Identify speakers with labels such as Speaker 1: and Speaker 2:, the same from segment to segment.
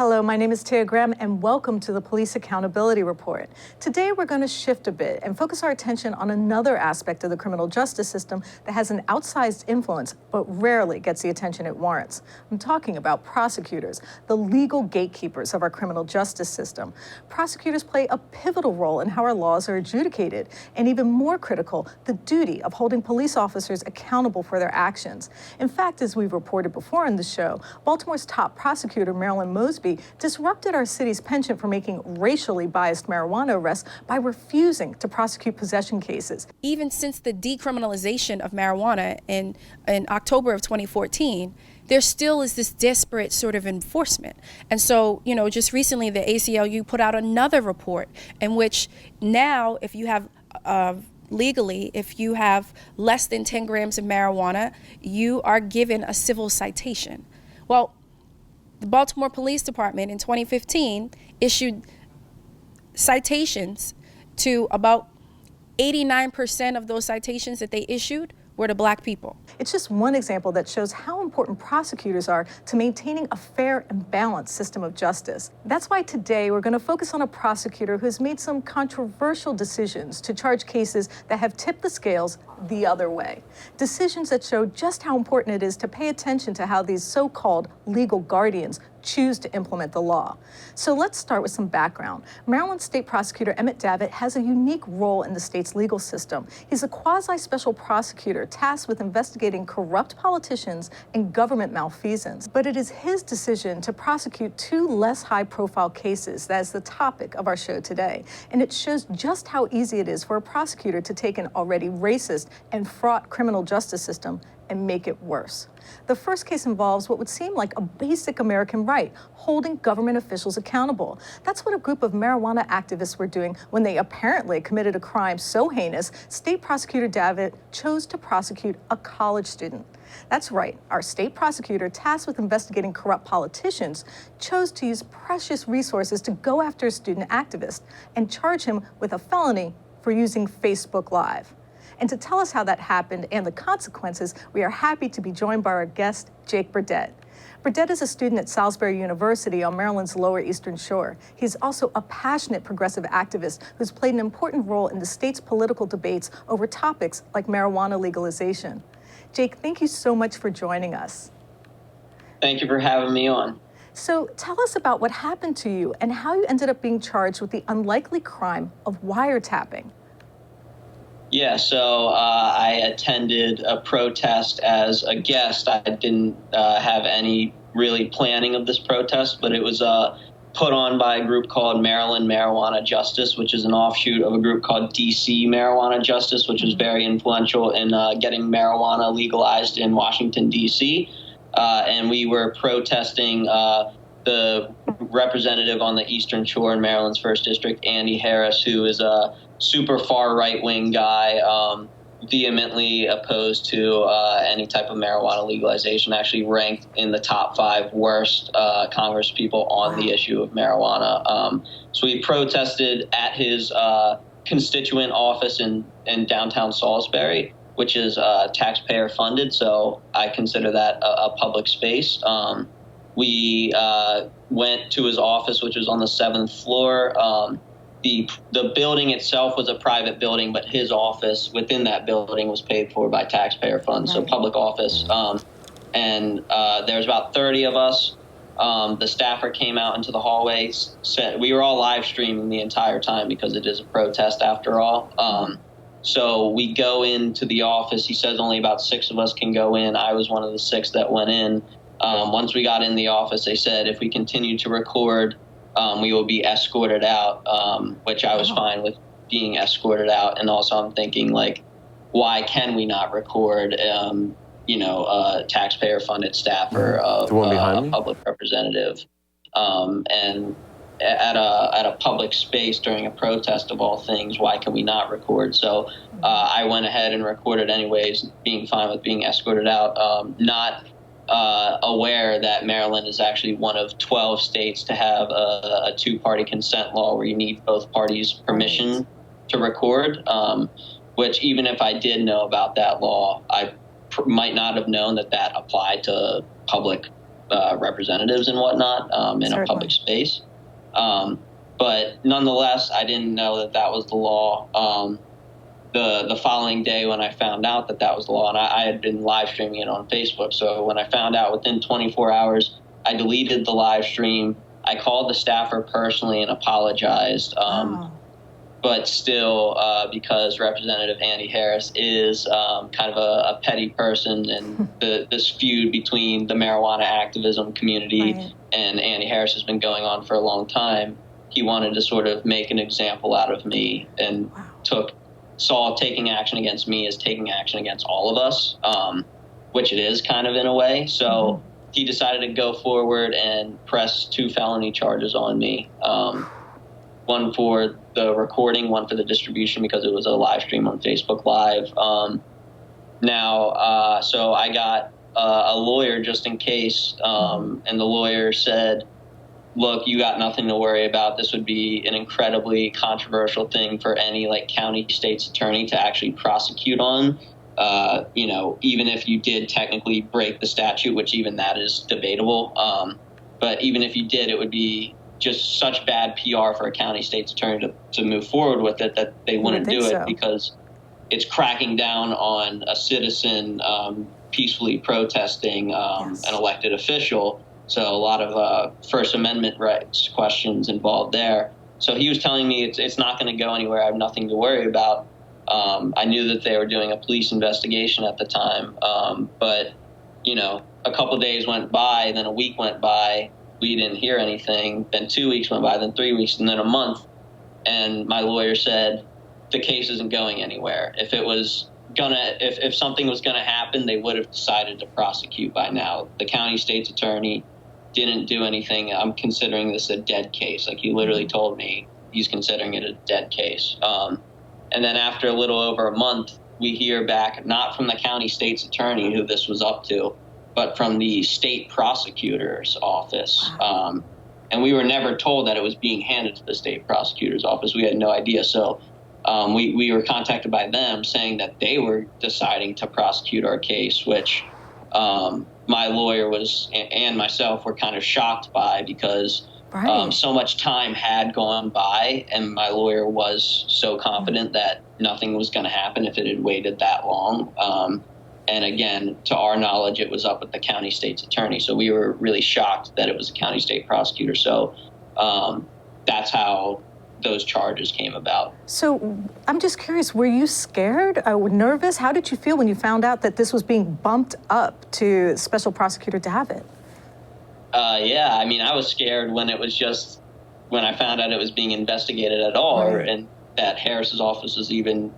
Speaker 1: Hello, my name is Tia Graham, and welcome to the Police Accountability Report. Today, we're going to shift a bit and focus our attention on another aspect of the criminal justice system that has an outsized influence, but rarely gets the attention it warrants. I'm talking about prosecutors, the legal gatekeepers of our criminal justice system. Prosecutors play a pivotal role in how our laws are adjudicated, and even more critical, the duty of holding police officers accountable for their actions. In fact, as we've reported before in the show, Baltimore's top prosecutor, Marilyn Mosby, disrupted our city's penchant for making racially biased marijuana arrests by refusing to prosecute possession cases.
Speaker 2: Even since the decriminalization of marijuana in October of 2014, there still is this desperate sort of enforcement. And so, just recently the ACLU put out another report in which now if you have legally, if you have less than 10 grams of marijuana, you are given a civil citation. Well, the Baltimore Police Department in 2015 issued citations to about 89% of those citations that they issued were to Black people.
Speaker 1: It's just one example that shows how important prosecutors are to maintaining a fair and balanced system of justice. That's why today we're going to focus on a prosecutor who's made some controversial decisions to charge cases that have tipped the scales the other way. Decisions that show just how important it is to pay attention to how these so-called legal guardians choose to implement the law. So let's start with some background. Maryland State Prosecutor Emmett Davitt has a unique role in the state's legal system. He's a quasi-special prosecutor tasked with investigating corrupt politicians and government malfeasance. But it is his decision to prosecute two less high-profile cases that is the topic of our show today. And it shows just how easy it is for a prosecutor to take an already racist and fraught criminal justice system and make it worse. The first case involves what would seem like a basic American right, holding government officials accountable. That's what a group of marijuana activists were doing when they apparently committed a crime so heinous, State Prosecutor Davitt chose to prosecute a college student. That's right, our state prosecutor tasked with investigating corrupt politicians chose to use precious resources to go after a student activist and charge him with a felony for using Facebook Live. And to tell us how that happened and the consequences, we are happy to be joined by our guest, Jake Burdett. Burdett is a student at Salisbury University on Maryland's Lower Eastern Shore. He's also a passionate progressive activist who's played an important role in the state's political debates over topics like marijuana legalization. Jake, thank you so much for joining us.
Speaker 3: Thank you for having me on.
Speaker 1: So tell us about what happened to you and how you ended up being charged with the unlikely crime of wiretapping.
Speaker 3: Yeah, so I attended a protest as a guest. I didn't have any really planning of this protest, but it was put on by a group called Maryland Marijuana Justice, which is an offshoot of a group called DC Marijuana Justice, which was very influential in getting marijuana legalized in Washington, D.C. And we were protesting the representative on the Eastern Shore in Maryland's 1st District, Andy Harris, who is a super far right-wing guy, vehemently opposed to any type of marijuana legalization, actually ranked in the top 5 worst Congress people on the issue of marijuana. So we protested at his constituent office in downtown Salisbury, which is taxpayer funded, so I consider that a public space. We went to his office, which was on the 7th floor. The building itself was a private building, but his office within that building was paid for by taxpayer funds, so public office. And there's about 30 of us. The staffer came out into the hallway. We were all live streaming the entire time because it is a protest after all. So we go into the office. He says only about 6 of us can go in. I was one of the 6 that went in. Once we got in the office, they said if we continue to record, we will be escorted out, which I was fine with being escorted out. And also I'm thinking, like, why can we not record, taxpayer-funded staffer of a public representative and at a public space during a protest of all things? Why can we not record? So I went ahead and recorded anyways, being fine with being escorted out, not aware that Maryland is actually one of 12 states to have a 2-party consent law where you need both parties' permission to record, which even if I did know about that law, I might not have known that applied to public representatives and whatnot in a public space. But nonetheless, I didn't know that that was the law. The following day when I found out that that was the law, and I had been live streaming it on Facebook. So when I found out within 24 hours, I deleted the live stream. I called the staffer personally and apologized. But still, because Representative Andy Harris is kind of a petty person, and this feud between the marijuana activism community and Andy Harris has been going on for a long time, he wanted to sort of make an example out of me and saw taking action against me as taking action against all of us, which it is kind of in a way. So he decided to go forward and press 2 felony charges on me. One for the recording, one for the distribution because it was a live stream on Facebook Live. So I got a lawyer just in case, and the lawyer said, look, you got nothing to worry about. This would be an incredibly controversial thing for any county state's attorney to actually prosecute on. Even if you did technically break the statute, which even that is debatable. But even if you did, it would be just such bad PR for a county state's attorney to move forward with it that they wouldn't do it because it's cracking down on a citizen peacefully protesting an elected official. So a lot of First Amendment rights questions involved there. So he was telling me it's not going to go anywhere. I have nothing to worry about. I knew that they were doing a police investigation at the time. But, a couple of days went by, then a week went by. We didn't hear anything. Then 2 weeks went by, then 3 weeks, and then a month. And my lawyer said the case isn't going anywhere. If it was if something was gonna happen, they would have decided to prosecute by now. The county state's attorney didn't do anything. I'm considering this a dead case. He literally told me he's considering it a dead case. And then after a little over a month, we hear back not from the county state's attorney who this was up to, but from the state prosecutor's office. And we were never told that it was being handed to the state prosecutor's office. We had no idea. So we were contacted by them saying that they were deciding to prosecute our case, which my lawyer and myself were kind of shocked by because so much time had gone by and my lawyer was so confident that nothing was going to happen if it had waited that long. And again, to our knowledge, it was up with the county state's attorney. So we were really shocked that it was a county state prosecutor. So that's how those charges came about. So
Speaker 1: I'm just curious, were you scared, nervous? How did you feel when you found out that this was being bumped up to special prosecutor Davitt?
Speaker 3: Yeah, I was scared when I found out it was being investigated at all, and that Harris's office was even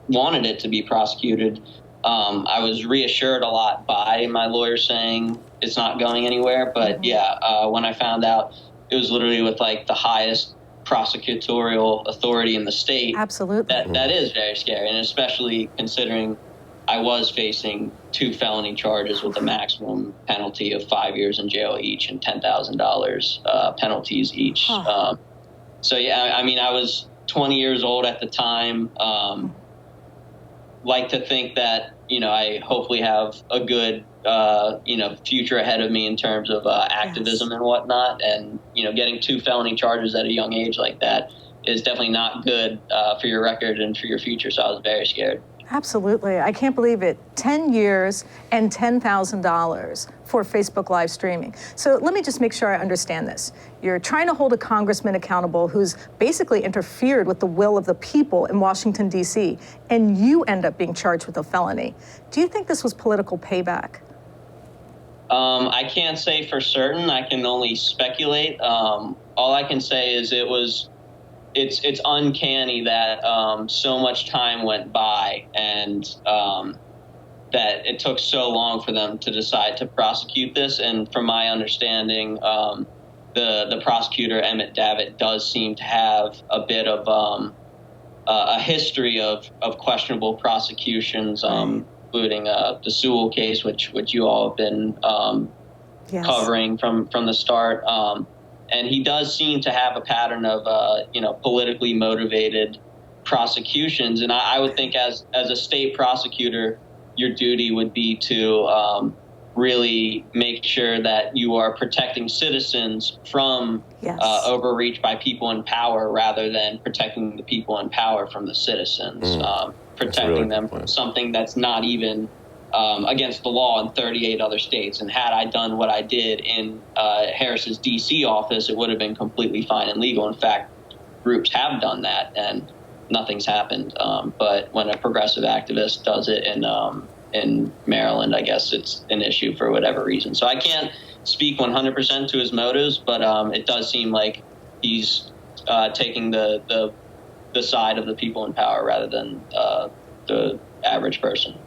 Speaker 3: wanted it to be prosecuted. I was reassured a lot by my lawyer saying it's not going anywhere. But when I found out it was literally with the highest prosecutorial authority in the state.
Speaker 1: Absolutely.
Speaker 3: That is very scary. And especially considering I was facing 2 felony charges with a maximum penalty of 5 years in jail each and $10,000 penalties each. I was 20 years old at the time. Like to think that, I hopefully have a good, future ahead of me in terms of activism and whatnot. And, getting 2 felony charges at a young age like that is definitely not good for your record and for your future. So I was very scared.
Speaker 1: Absolutely. I can't believe it. 10 years and $10,000 for Facebook live streaming. So let me just make sure I understand this. You're trying to hold a congressman accountable who's basically interfered with the will of the people in Washington, D.C., and you end up being charged with a felony. Do you think this was political payback?
Speaker 3: I can't say for certain. I can only speculate. All I can say is it's uncanny that so much time went by and that it took so long for them to decide to prosecute this. And from my understanding, the prosecutor, Emmett Davitt, does seem to have a bit of a history of questionable prosecutions, including the Sewell case, which you all have been covering from the start. And he does seem to have a pattern of, politically motivated prosecutions. And I would think as a state prosecutor, your duty would be to really make sure that you are protecting citizens from overreach by people in power rather than protecting the people in power from the citizens, protecting them from something that's not even against the law in 38 other states. And had I done what I did in Harris's D.C. office, it would have been completely fine and legal. In fact, groups have done that and nothing's happened. But when a progressive activist does it in Maryland, I guess it's an issue for whatever reason. So I can't speak 100% to his motives, but it does seem like he's taking the side of the people in power rather than the average person.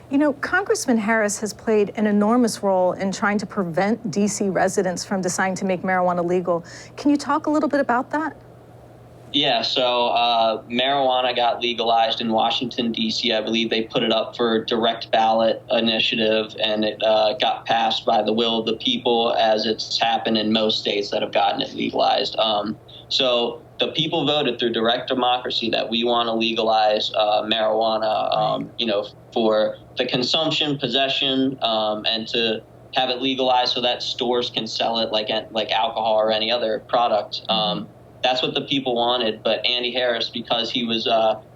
Speaker 1: You know, Congressman Harris has played an enormous role in trying to prevent D.C. residents from deciding to make marijuana legal. Can you talk a little bit about that?
Speaker 3: Yeah, so marijuana got legalized in Washington, D.C. I believe they put it up for direct ballot initiative, and it got passed by the will of the people, as it's happened in most states that have gotten it legalized. So the people voted through direct democracy that we want to legalize marijuana, for the consumption, possession, and to have it legalized so that stores can sell it like alcohol or any other product. That's what the people wanted. But Andy Harris, because he was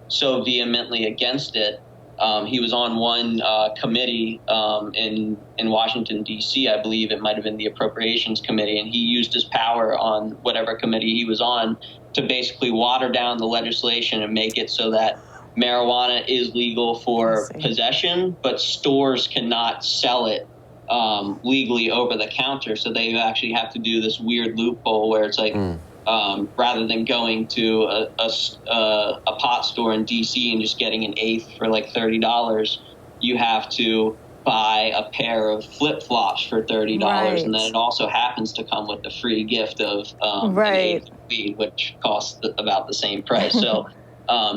Speaker 3: so vehemently against it, he was on one committee in Washington, D.C. I believe it might have been the Appropriations Committee, and he used his power on whatever committee he was on to basically water down the legislation and make it so that marijuana is legal for possession, but stores cannot sell it legally over the counter. So they actually have to do this weird loophole where it's like, rather than going to a pot store in D.C. and just getting an eighth for like $30, you have to buy a pair of flip-flops for $30, and then it also happens to come with the free gift of an eighth of weed, which costs about the same price. So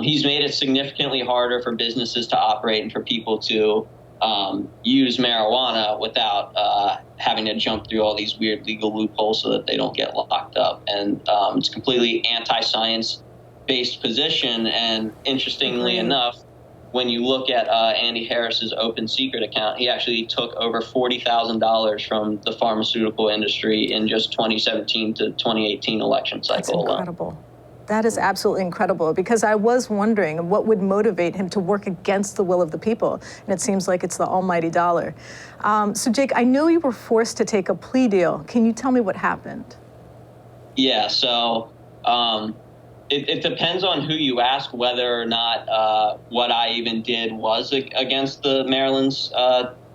Speaker 3: he's made it significantly harder for businesses to operate and for people to use marijuana without having to jump through all these weird legal loopholes so that they don't get locked up. And it's completely anti-science based position. And interestingly enough, when you look at Andy Harris's open secret account, he actually took over $40,000 from the pharmaceutical industry in just 2017 to 2018 election cycle.
Speaker 1: That's incredible. That is absolutely incredible, because I was wondering what would motivate him to work against the will of the people, and it seems like it's the almighty dollar. So Jake, I know you were forced to take a plea deal. Can you tell me what happened?
Speaker 3: Yeah, so it depends on who you ask whether or not what I even did was against the Maryland's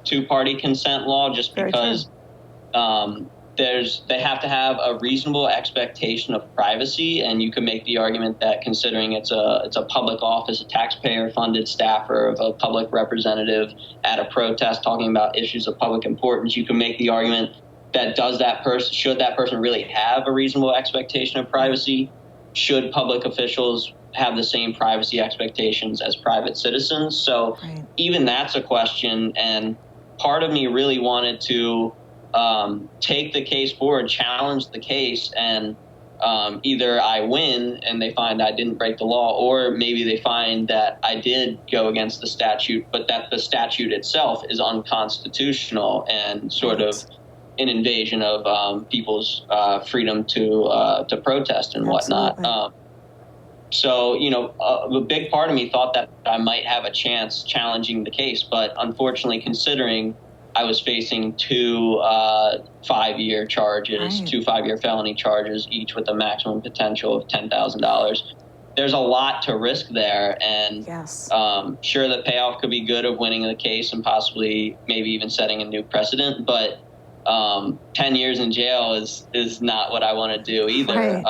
Speaker 3: two-party consent law, just because they have to have a reasonable expectation of privacy, and you can make the argument that considering it's a public office, a taxpayer-funded staffer of a public representative at a protest talking about issues of public importance, you can make the argument that should that person really have a reasonable expectation of privacy? Should public officials have the same privacy expectations as private citizens? So even that's a question, and part of me really wanted to take the case forward, challenge the case, and either I win and they find I didn't break the law, or maybe they find that I did go against the statute, but that the statute itself is unconstitutional and sort of an invasion of people's freedom to protest and whatnot. So, a big part of me thought that I might have a chance challenging the case, but unfortunately, considering I was facing two 5-year charges, two 5-year felony charges, each with a maximum potential of $10,000. There's a lot to risk there, and sure, the payoff could be good of winning the case and possibly maybe even setting a new precedent, but 10 years in jail is not what I want to do either.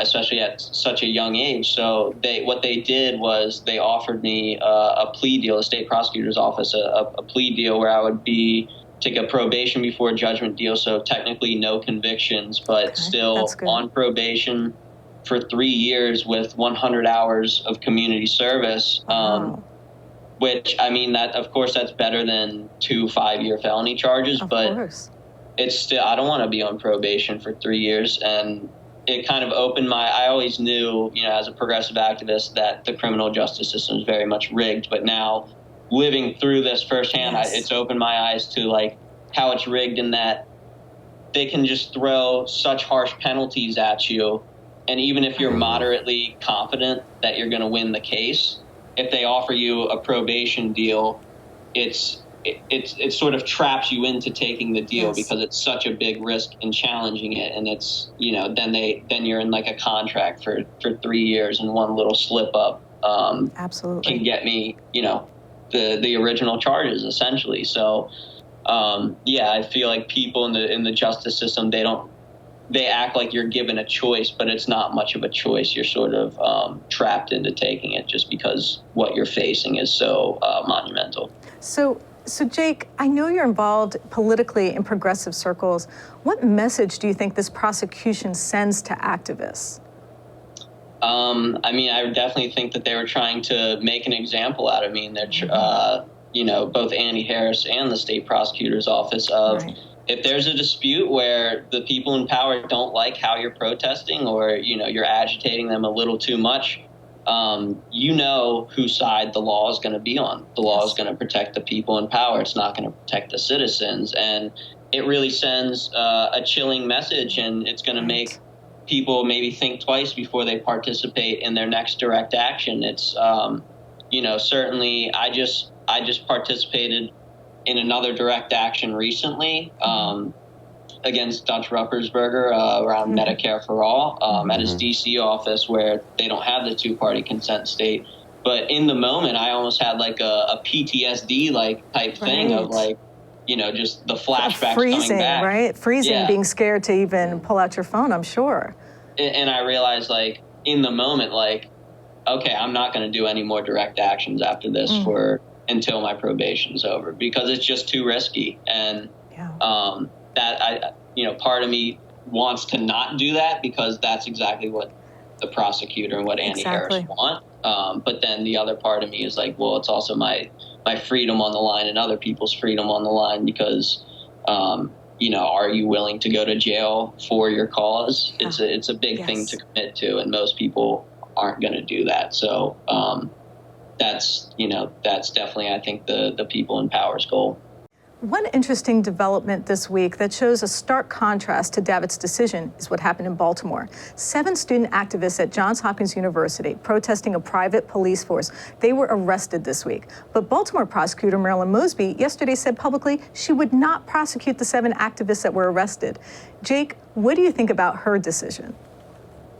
Speaker 3: Especially at such a young age. So what they did was they offered me a plea deal, the state prosecutor's office, a plea deal where I would take a probation before judgment deal. So technically no convictions, but still on probation for 3 years with 100 hours of community service. Which, I mean, that of course that's better than 2 5-year felony charges, but it's still, I don't want to be on probation for 3 years. And it kind of opened I always knew, as a progressive activist, that the criminal justice system is very much rigged. But now living through this firsthand,
Speaker 1: Yes.
Speaker 3: it's opened my eyes to like how it's rigged in that they can just throw such harsh penalties at you. And even if you're moderately confident that you're going to win the case, if they offer you a probation deal, it sort of traps you into taking the deal because it's such a big risk in challenging it. And it's, then you're in like a contract for 3 years, and one little slip up
Speaker 1: Absolutely
Speaker 3: can get me, the original charges essentially. So, I feel like people in the justice system, they act like you're given a choice, but it's not much of a choice. You're sort of trapped into taking it just because what you're facing is so monumental.
Speaker 1: So Jake, I know you're involved politically in progressive circles. What message do you think this prosecution sends to activists?
Speaker 3: I definitely think that they were trying to make an example out of me, and they're, both Andy Harris and the state prosecutor's office of, if there's a dispute where the people in power don't like how you're protesting, or, you're agitating them a little too much, whose side the law is going to be on. The law is going to protect the people in power. It's not going to protect the citizens. And it really sends a chilling message, and it's going to make people maybe think twice before they participate in their next direct action. It's, certainly I just participated in another direct action recently against Dutch Ruppersberger around Medicare for All at his D.C. office, where they don't have the two-party consent state. But in the moment, I almost had like a PTSD like type thing of like, just the flashbacks coming back.
Speaker 1: Right? Freezing, being scared to even pull out your phone, I'm sure.
Speaker 3: And I realized, like, in the moment, like, okay, I'm not going to do any more direct actions after this until my probation's over, because it's just too risky. And part of me wants to not do that, because that's exactly what the prosecutor and what Andy Harris want. But then the other part of me is like, well, it's also my freedom on the line and other people's freedom on the line, because, are you willing to go to jail for your cause? It's a big thing to commit to, and most people aren't going to do that. So that's definitely, I think, the people in power's goal.
Speaker 1: One interesting development this week that shows a stark contrast to David's decision is what happened in Baltimore. 7 student activists at Johns Hopkins University protesting a private police force. They were arrested this week. But Baltimore prosecutor Marilyn Mosby yesterday said publicly she would not prosecute the 7 activists that were arrested. Jake, what do you think about her decision?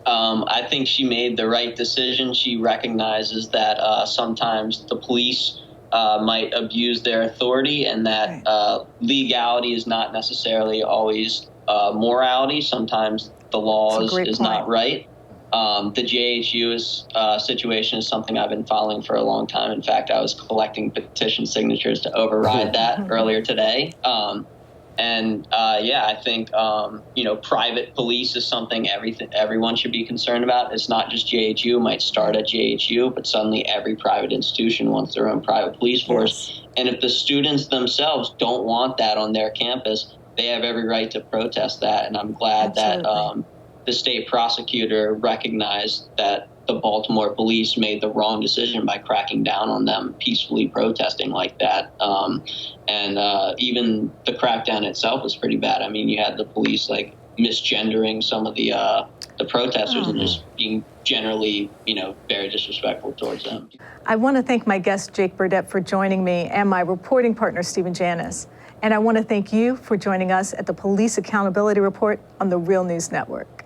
Speaker 3: I think she made the right decision. She recognizes that sometimes the police might abuse their authority, and that legality is not necessarily always morality. Sometimes the law is not right. The JHU situation is something I've been following for a long time. In fact, I was collecting petition signatures to override that earlier today. I think, private police is something everyone should be concerned about. It's not just JHU. It might start at JHU, but suddenly every private institution wants their own private police force. And if the students themselves don't want that on their campus, they have every right to protest that. And I'm glad that the state prosecutor recognized that the Baltimore police made the wrong decision by cracking down on them peacefully protesting like that. Even the crackdown itself was pretty bad. I mean, you had the police like misgendering some of the protesters and just being generally, very disrespectful towards them.
Speaker 1: I want to thank my guest, Jake Burdett, for joining me, and my reporting partner, Stephen Janis. And I want to thank you for joining us at the Police Accountability Report on the Real News Network.